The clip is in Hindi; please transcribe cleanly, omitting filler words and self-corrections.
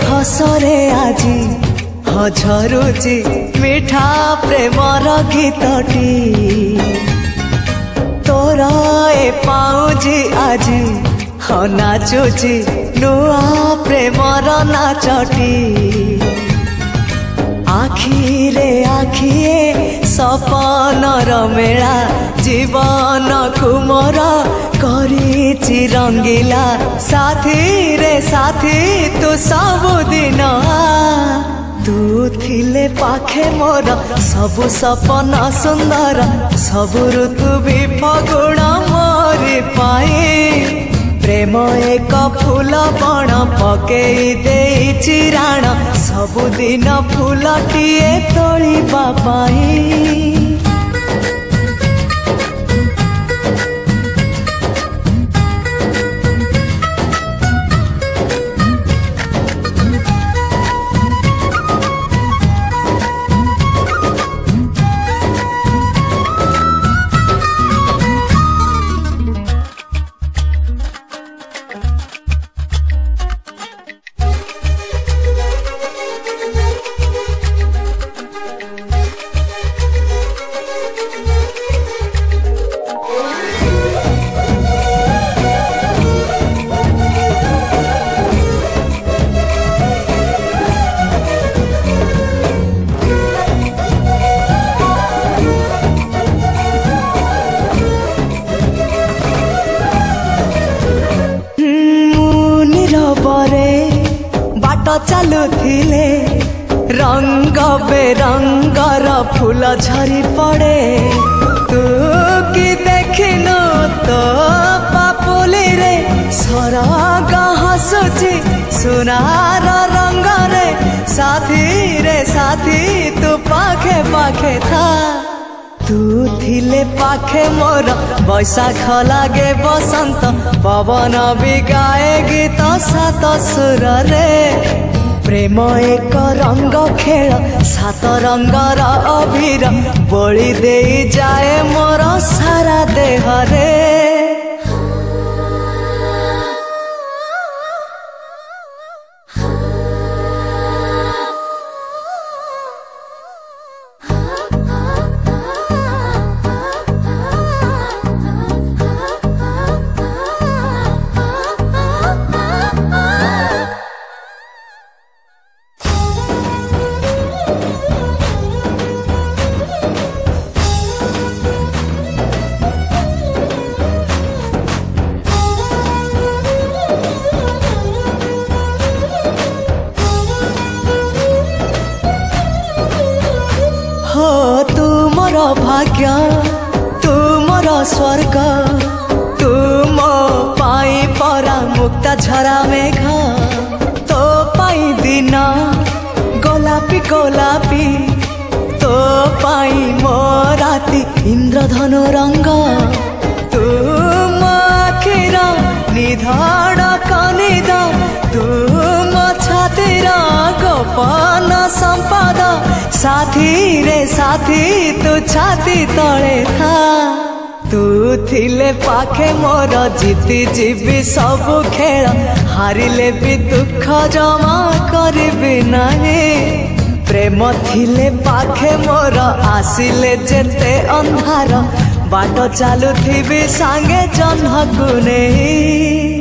हसरे आजी झरुची मिठा प्रेमर गीतटी तोर ए पाउजी आजी नाचुची नुआ प्रेमर नाचटी आखिरे आखिए सपनर मेला जीवन कुमर करिछि रंगीला साथी रे साथी तू सबुदिन तू थिले पाखे मोर सबु सपन सुंदर सबु ऋतु भी फगुण मोरी पाए प्रेम एक फूल बण पकई देइछि राण सबुदिन फूलटिए तोलिबा पाई चलुथिले रंग बेरंगर फूल झरी पड़े तू कि देखिनु तो पापुली रे सरग हसुची सुनार रंग रे साथी तू पाखे पाखे था तू थिले पाखे मोर बैशाख लागे बसंत पवन भी गाए गीत सात सुर रे प्रेम एक रंग खेल सात रंगर अबीर बोली दे जाए मोर सारा देह रे भाग्य तू मोर स्वर्ग तू मो पाई परा मुक्ता झरा मेघ तो पाई दिन गोलापी गोलापी तो पाई मो राती इंद्रधनु रंग तू मो आखिर निधाड़ कनिद तू मो छातीर गोपन संपद साथी रे साथी तू छाती तले था तू थिले पाखे मोर जीती जीवी सबु खेल हारिले भी दुख जमा करिबि नाही प्रेम थिले पाखे मोर आसिले जेते अंधार बाट चालुथिबि सांगे जन्मकु नहीं।